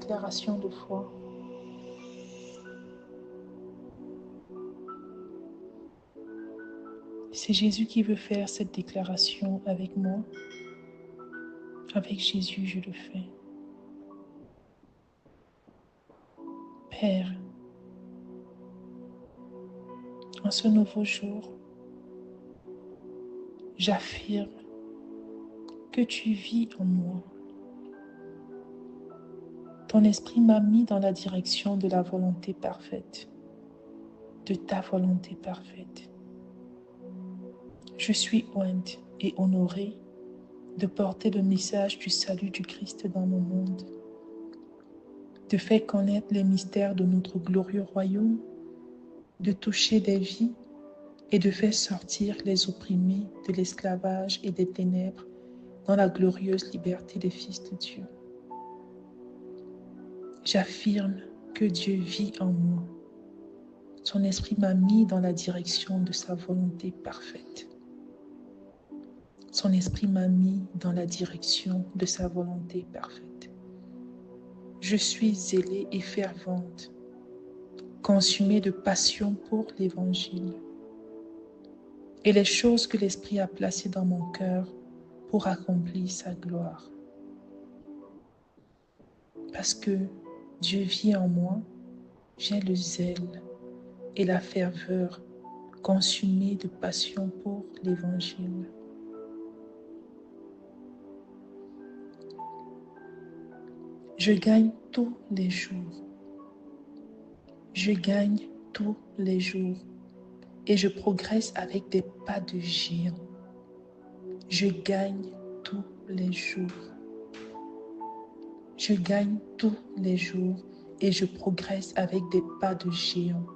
déclaration de foi. C'est Jésus qui veut faire cette déclaration avec moi. Avec Jésus, je le fais. Père, en ce nouveau jour, j'affirme que tu vis en moi. Ton esprit m'a mis dans la direction de la volonté parfaite, de ta volonté parfaite. Je suis ointe et honorée de porter le message du salut du Christ dans mon monde, de faire connaître les mystères de notre glorieux royaume, de toucher des vies et de faire sortir les opprimés de l'esclavage et des ténèbres dans la glorieuse liberté des fils de Dieu. J'affirme que Dieu vit en moi. Son esprit m'a mis dans la direction de sa volonté parfaite. Son esprit m'a mis dans la direction de sa volonté parfaite. Je suis zélée et fervente, consumée de passion pour l'Évangile et les choses que l'Esprit a placées dans mon cœur pour accomplir sa gloire. Parce que Dieu vit en moi, j'ai le zèle et la ferveur consumée de passion pour l'Évangile. Je gagne tous les jours. Je gagne tous les jours et je progresse avec des pas de géant. Je gagne tous les jours. Je gagne tous les jours et je progresse avec des pas de géant.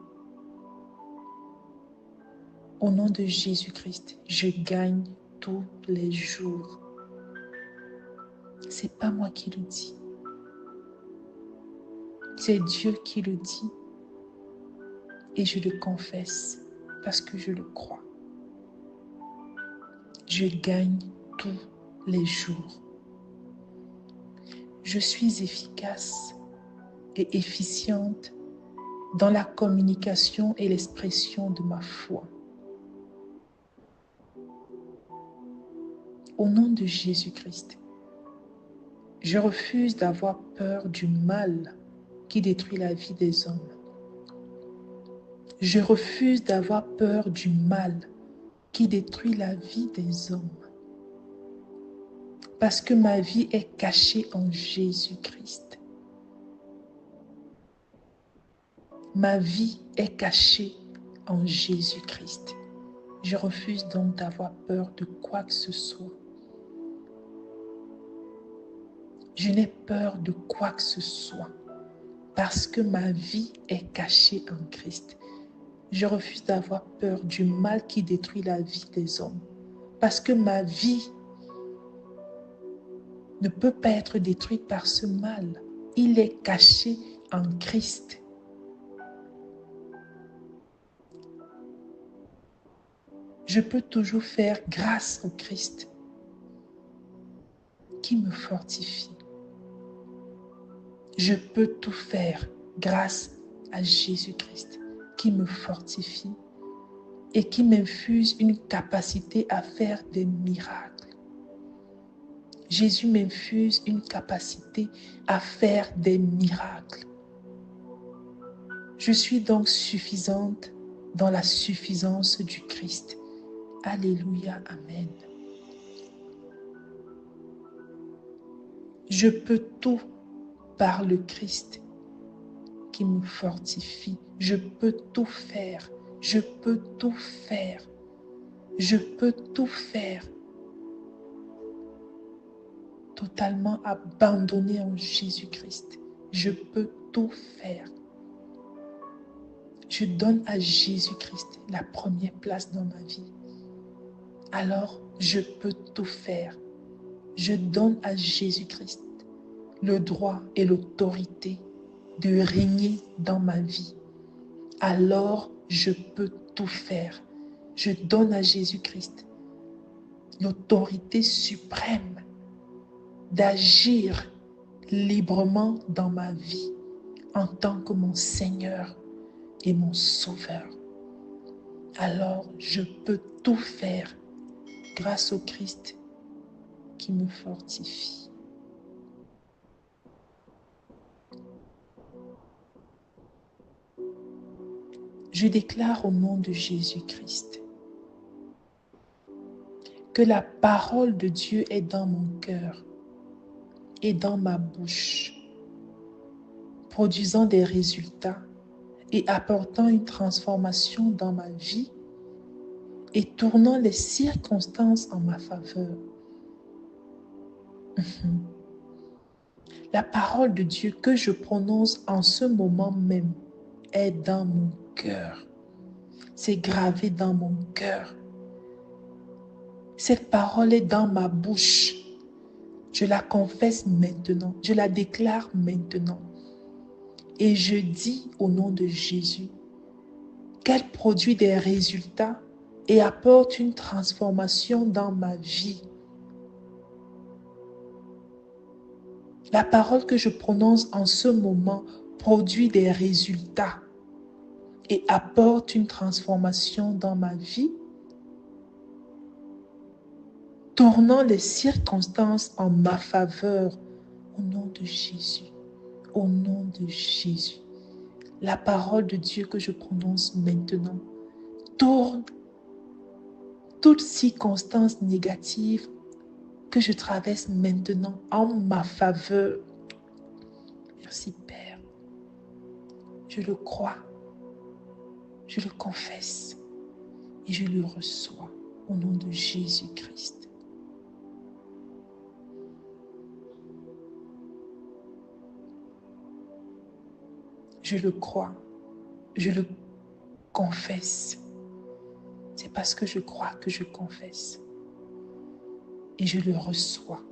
Au nom de Jésus-Christ, je gagne tous les jours. C'est pas moi qui le dis. C'est Dieu qui le dit et je le confesse parce que je le crois. Je gagne tous les jours. Je suis efficace et efficiente dans la communication et l'expression de ma foi. Au nom de Jésus-Christ, je refuse d'avoir peur du mal qui détruit la vie des hommes. Je refuse d'avoir peur du mal qui détruit la vie des hommes. Parce que ma vie est cachée en Jésus-Christ. Ma vie est cachée en Jésus-Christ. Je refuse donc d'avoir peur de quoi que ce soit. Je n'ai peur de quoi que ce soit parce que ma vie est cachée en Christ. Je refuse d'avoir peur du mal qui détruit la vie des hommes parce que ma vie ne peut pas être détruite par ce mal. Il est caché en Christ. Je peux toujours faire grâce au Christ qui me fortifie. Je peux tout faire grâce à Jésus-Christ qui me fortifie et qui m'infuse une capacité à faire des miracles. Jésus m'infuse une capacité à faire des miracles. Je suis donc suffisante dans la suffisance du Christ. Alléluia, amen. Je peux tout par le Christ qui me fortifie. Je peux tout faire. Je peux tout faire. Je peux tout faire. Totalement abandonné en Jésus-Christ. Je peux tout faire. Je donne à Jésus-Christ la première place dans ma vie. Alors, je peux tout faire. Je donne à Jésus-Christ le droit et l'autorité de régner dans ma vie. Alors, je peux tout faire. Je donne à Jésus-Christ l'autorité suprême d'agir librement dans ma vie en tant que mon Seigneur et mon Sauveur, alors je peux tout faire grâce au Christ qui me fortifie. Je déclare au nom de Jésus-Christ que la parole de Dieu est dans mon cœur et dans ma bouche, produisant des résultats et apportant une transformation dans ma vie et tournant les circonstances en ma faveur. La parole de Dieu que je prononce en ce moment même est dans mon cœur. C'est gravé dans mon cœur. Cette parole est dans ma bouche. Je la confesse maintenant. Je la déclare maintenant. Et je dis au nom de Jésus qu'elle produit des résultats et apporte une transformation dans ma vie. La parole que je prononce en ce moment produit des résultats et apporte une transformation dans ma vie, tournant les circonstances en ma faveur au nom de Jésus. Au nom de Jésus. La parole de Dieu que je prononce maintenant tourne toute circonstance négative que je traverse maintenant en ma faveur. Merci Père. Je le crois, je le confesse et je le reçois au nom de Jésus-Christ. Je le crois, je le confesse. C'est parce que je crois que je confesse. Et je le reçois.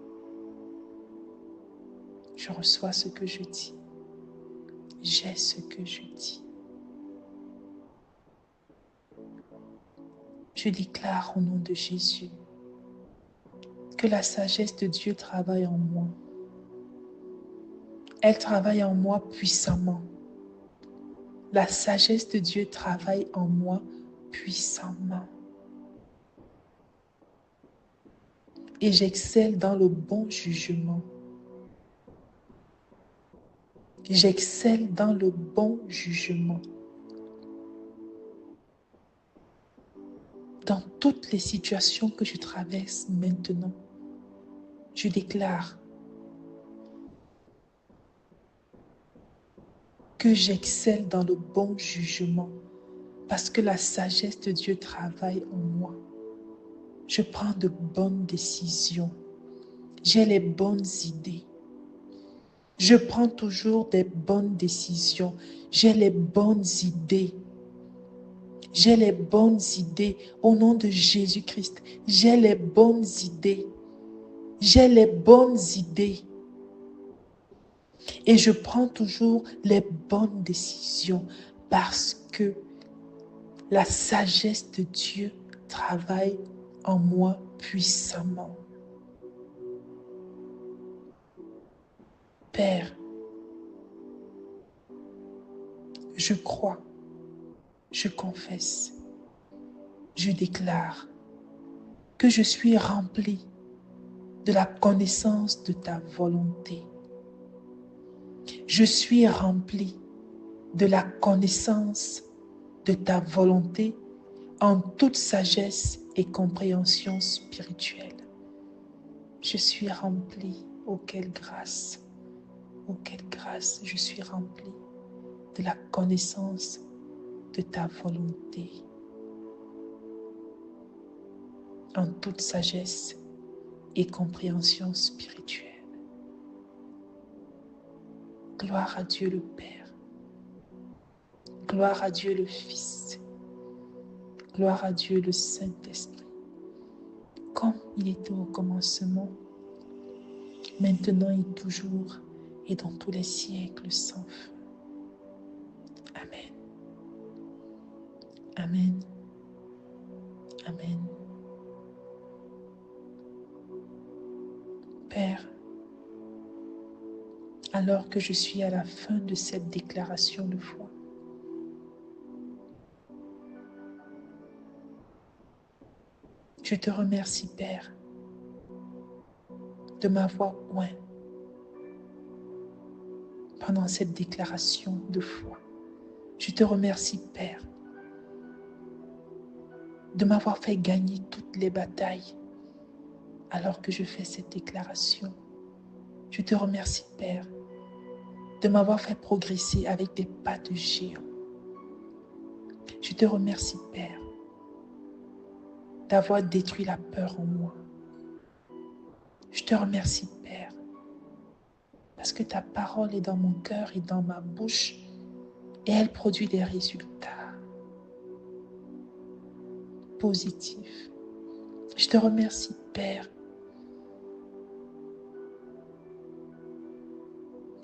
Je reçois ce que je dis. J'ai ce que je dis. Je déclare au nom de Jésus que la sagesse de Dieu travaille en moi. Elle travaille en moi puissamment. La sagesse de Dieu travaille en moi puissamment. Et j'excelle dans le bon jugement. J'excelle dans le bon jugement. Dans toutes les situations que je traverse maintenant, je déclare que j'excelle dans le bon jugement parce que la sagesse de Dieu travaille en moi. Je prends de bonnes décisions. J'ai les bonnes idées. Je prends toujours des bonnes décisions. J'ai les bonnes idées. J'ai les bonnes idées au nom de Jésus-Christ. J'ai les bonnes idées. J'ai les bonnes idées. Et je prends toujours les bonnes décisions parce que la sagesse de Dieu travaille en moi puissamment. Père, je crois, je confesse, je déclare que je suis rempli de la connaissance de ta volonté. Je suis rempli de la connaissance de ta volonté en toute sagesse et compréhension spirituelle. Je suis rempli, oh quelle grâce, je suis rempli de la connaissance de ta volonté en toute sagesse et compréhension spirituelle. Gloire à Dieu le Père, gloire à Dieu le Fils, gloire à Dieu le Saint-Esprit, comme il était au commencement, maintenant et toujours, et dans tous les siècles sans fin. Amen. Amen. Amen. Père, alors que je suis à la fin de cette déclaration de foi. Je te remercie, Père, de m'avoir oint pendant cette déclaration de foi. Je te remercie, Père, de m'avoir fait gagner toutes les batailles alors que je fais cette déclaration. Je te remercie, Père, de m'avoir fait progresser avec des pas de géant. Je te remercie, Père, d'avoir détruit la peur en moi. Je te remercie, Père, parce que ta parole est dans mon cœur et dans ma bouche et elle produit des résultats positifs. Je te remercie, Père,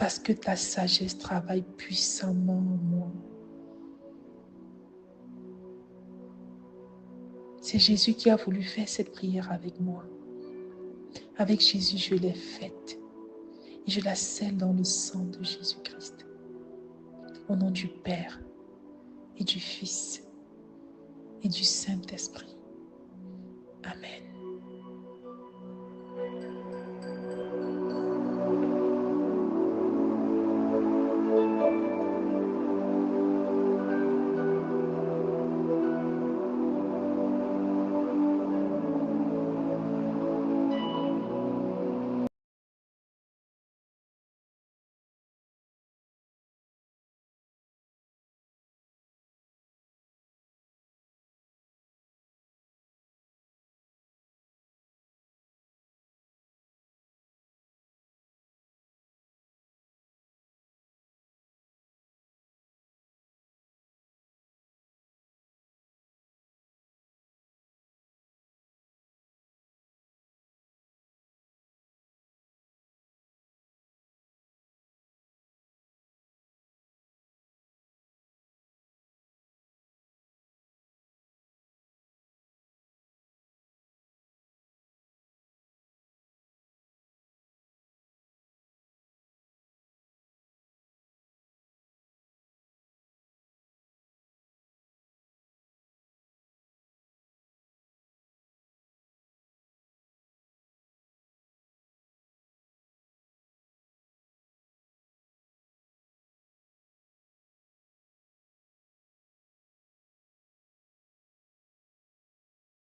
parce que ta sagesse travaille puissamment en moi. C'est Jésus qui a voulu faire cette prière avec moi. Avec Jésus, je l'ai faite et je la scelle dans le sang de Jésus-Christ. Au nom du Père et du Fils et du Saint-Esprit. Amen.